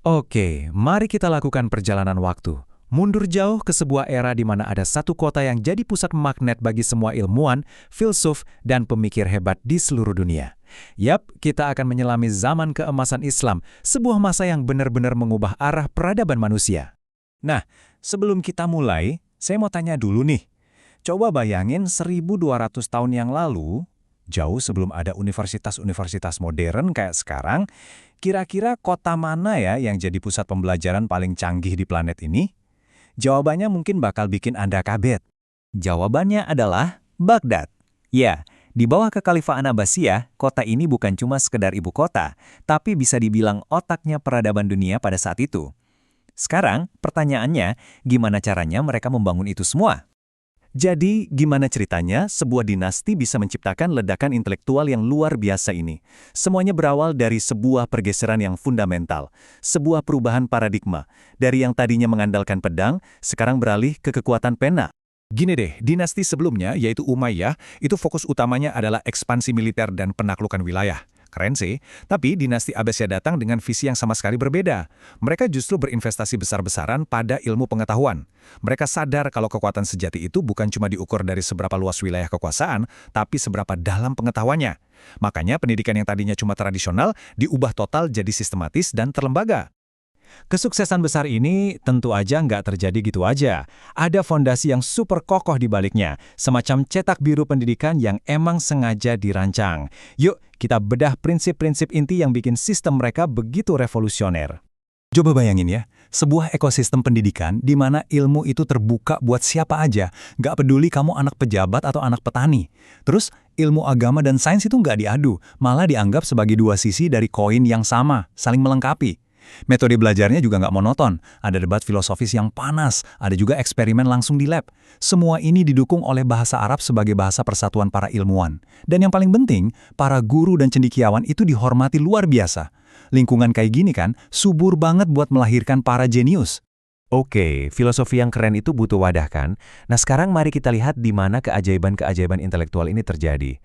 Oke, mari kita lakukan perjalanan waktu. Mundur jauh ke sebuah era di mana ada satu kota yang jadi pusat magnet bagi semua ilmuwan, filsuf, dan pemikir hebat di seluruh dunia. Yap, kita akan menyelami zaman keemasan Islam, sebuah masa yang benar-benar mengubah arah peradaban manusia. Nah, sebelum kita mulai, saya mau tanya dulu nih. Coba bayangin 1200 tahun yang lalu, jauh sebelum ada universitas-universitas modern kayak sekarang, kira-kira kota mana ya yang jadi pusat pembelajaran paling canggih di planet ini? Jawabannya mungkin bakal bikin Anda kaget. Jawabannya adalah Baghdad. Ya, di bawah kekhalifahan Abbasiyah, kota ini bukan cuma sekedar ibu kota, tapi bisa dibilang otaknya peradaban dunia pada saat itu. Sekarang, pertanyaannya, gimana caranya mereka membangun itu semua? Jadi, gimana ceritanya sebuah dinasti bisa menciptakan ledakan intelektual yang luar biasa ini? Semuanya berawal dari sebuah pergeseran yang fundamental, sebuah perubahan paradigma. Dari yang tadinya mengandalkan pedang, sekarang beralih ke kekuatan pena. Gini deh, dinasti sebelumnya, yaitu Umayyah, itu fokus utamanya adalah ekspansi militer dan penaklukan wilayah. Keren sih, tapi dinasti Abbasiyah datang dengan visi yang sama sekali berbeda. Mereka justru berinvestasi besar-besaran pada ilmu pengetahuan. Mereka sadar kalau kekuatan sejati itu bukan cuma diukur dari seberapa luas wilayah kekuasaan, tapi seberapa dalam pengetahuannya. Makanya pendidikan yang tadinya cuma tradisional diubah total jadi sistematis dan terlembaga. Kesuksesan besar ini tentu aja nggak terjadi gitu aja. Ada fondasi yang super kokoh di baliknya, semacam cetak biru pendidikan yang emang sengaja dirancang. Yuk, kita bedah prinsip-prinsip inti yang bikin sistem mereka begitu revolusioner. Coba bayangin ya, sebuah ekosistem pendidikan di mana ilmu itu terbuka buat siapa aja, nggak peduli kamu anak pejabat atau anak petani. Terus, ilmu agama dan sains itu nggak diadu, malah dianggap sebagai dua sisi dari koin yang sama, saling melengkapi. Metode belajarnya juga nggak monoton, ada debat filosofis yang panas, ada juga eksperimen langsung di lab. Semua ini didukung oleh bahasa Arab sebagai bahasa persatuan para ilmuwan. Dan yang paling penting, para guru dan cendekiawan itu dihormati luar biasa. Lingkungan kayak gini kan, subur banget buat melahirkan para jenius. Oke, filosofi yang keren itu butuh wadah kan? Nah sekarang mari kita lihat di mana keajaiban-keajaiban intelektual ini terjadi.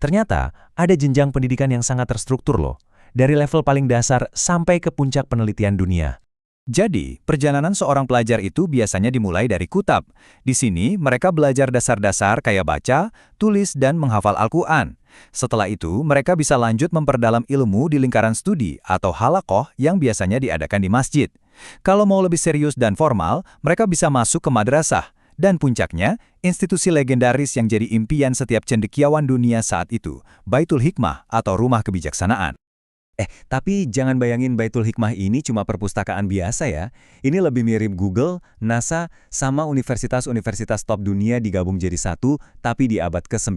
Ternyata, ada jenjang pendidikan yang sangat terstruktur loh. Dari level paling dasar sampai ke puncak penelitian dunia. Jadi, perjalanan seorang pelajar itu biasanya dimulai dari kutab. Di sini, mereka belajar dasar-dasar kayak baca, tulis, dan menghafal Al-Quran. Setelah itu, mereka bisa lanjut memperdalam ilmu di lingkaran studi atau halaqoh yang biasanya diadakan di masjid. Kalau mau lebih serius dan formal, mereka bisa masuk ke madrasah. Dan puncaknya, institusi legendaris yang jadi impian setiap cendekiawan dunia saat itu, Baitul Hikmah atau Rumah Kebijaksanaan. Tapi jangan bayangin Baitul Hikmah ini cuma perpustakaan biasa ya. Ini lebih mirip Google, NASA, sama universitas-universitas top dunia digabung jadi satu, tapi di abad ke-9.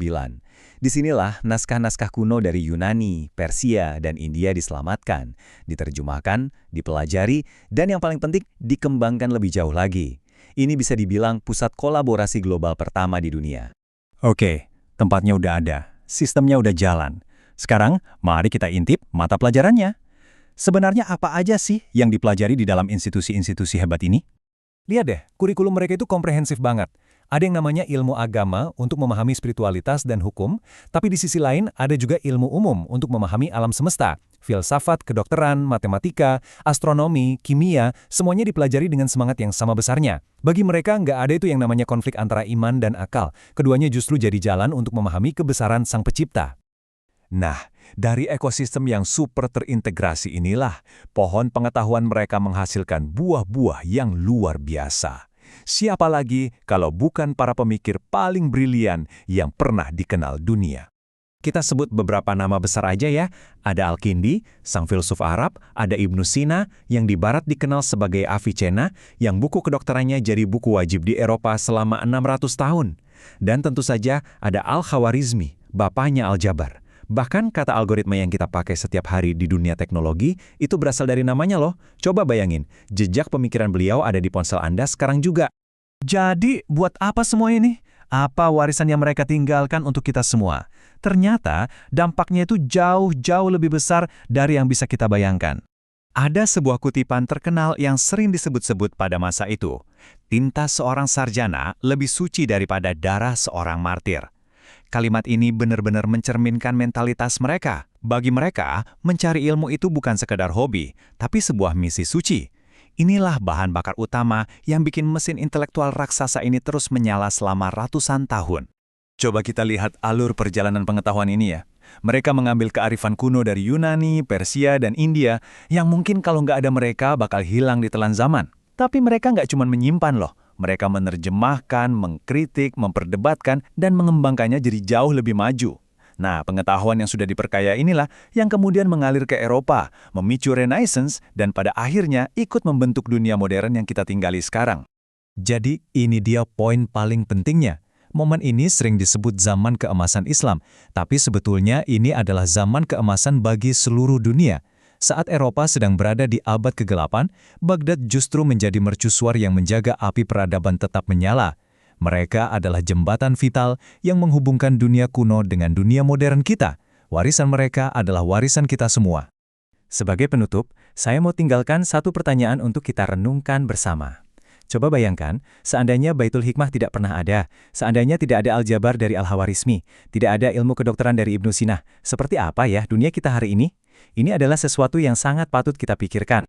Disinilah naskah-naskah kuno dari Yunani, Persia, dan India diselamatkan, diterjemahkan, dipelajari, dan yang paling penting, dikembangkan lebih jauh lagi. Ini bisa dibilang pusat kolaborasi global pertama di dunia. Oke, tempatnya udah ada, sistemnya udah jalan. Sekarang, mari kita intip mata pelajarannya. Sebenarnya apa aja sih yang dipelajari di dalam institusi-institusi hebat ini? Lihat deh, kurikulum mereka itu komprehensif banget. Ada yang namanya ilmu agama untuk memahami spiritualitas dan hukum, tapi di sisi lain ada juga ilmu umum untuk memahami alam semesta. Filsafat, kedokteran, matematika, astronomi, kimia, semuanya dipelajari dengan semangat yang sama besarnya. Bagi mereka nggak ada itu yang namanya konflik antara iman dan akal. Keduanya justru jadi jalan untuk memahami kebesaran Sang Pencipta. Nah, dari ekosistem yang super terintegrasi inilah, pohon pengetahuan mereka menghasilkan buah-buah yang luar biasa. Siapa lagi kalau bukan para pemikir paling brilian yang pernah dikenal dunia? Kita sebut beberapa nama besar aja ya. Ada Al-Kindi, sang filsuf Arab, ada Ibnu Sina, yang di barat dikenal sebagai Avicenna, yang buku kedokterannya jadi buku wajib di Eropa selama 600 tahun. Dan tentu saja ada Al-Khawarizmi, bapaknya Al-Jabar. Bahkan kata algoritma yang kita pakai setiap hari di dunia teknologi itu berasal dari namanya loh. Coba bayangin, jejak pemikiran beliau ada di ponsel Anda sekarang juga. Jadi, buat apa semua ini? Apa warisan yang mereka tinggalkan untuk kita semua? Ternyata, dampaknya itu jauh-jauh lebih besar dari yang bisa kita bayangkan. Ada sebuah kutipan terkenal yang sering disebut-sebut pada masa itu. Tinta seorang sarjana lebih suci daripada darah seorang martir. Kalimat ini benar-benar mencerminkan mentalitas mereka. Bagi mereka, mencari ilmu itu bukan sekedar hobi, tapi sebuah misi suci. Inilah bahan bakar utama yang bikin mesin intelektual raksasa ini terus menyala selama ratusan tahun. Coba kita lihat alur perjalanan pengetahuan ini ya. Mereka mengambil kearifan kuno dari Yunani, Persia, dan India yang mungkin kalau nggak ada mereka bakal hilang di telan zaman. Tapi mereka nggak cuma menyimpan loh. Mereka menerjemahkan, mengkritik, memperdebatkan, dan mengembangkannya jadi jauh lebih maju. Nah, pengetahuan yang sudah diperkaya inilah yang kemudian mengalir ke Eropa, memicu Renaissance, dan pada akhirnya ikut membentuk dunia modern yang kita tinggali sekarang. Jadi ini dia poin paling pentingnya. Momen ini sering disebut zaman keemasan Islam, tapi sebetulnya ini adalah zaman keemasan bagi seluruh dunia. Saat Eropa sedang berada di abad ke-8, Baghdad justru menjadi mercusuar yang menjaga api peradaban tetap menyala. Mereka adalah jembatan vital yang menghubungkan dunia kuno dengan dunia modern kita. Warisan mereka adalah warisan kita semua. Sebagai penutup, saya mau tinggalkan satu pertanyaan untuk kita renungkan bersama. Coba bayangkan, seandainya Baitul Hikmah tidak pernah ada, seandainya tidak ada Al-Jabar dari Al-Hawarizmi, tidak ada ilmu kedokteran dari Ibnu Sina, seperti apa ya dunia kita hari ini? Ini adalah sesuatu yang sangat patut kita pikirkan.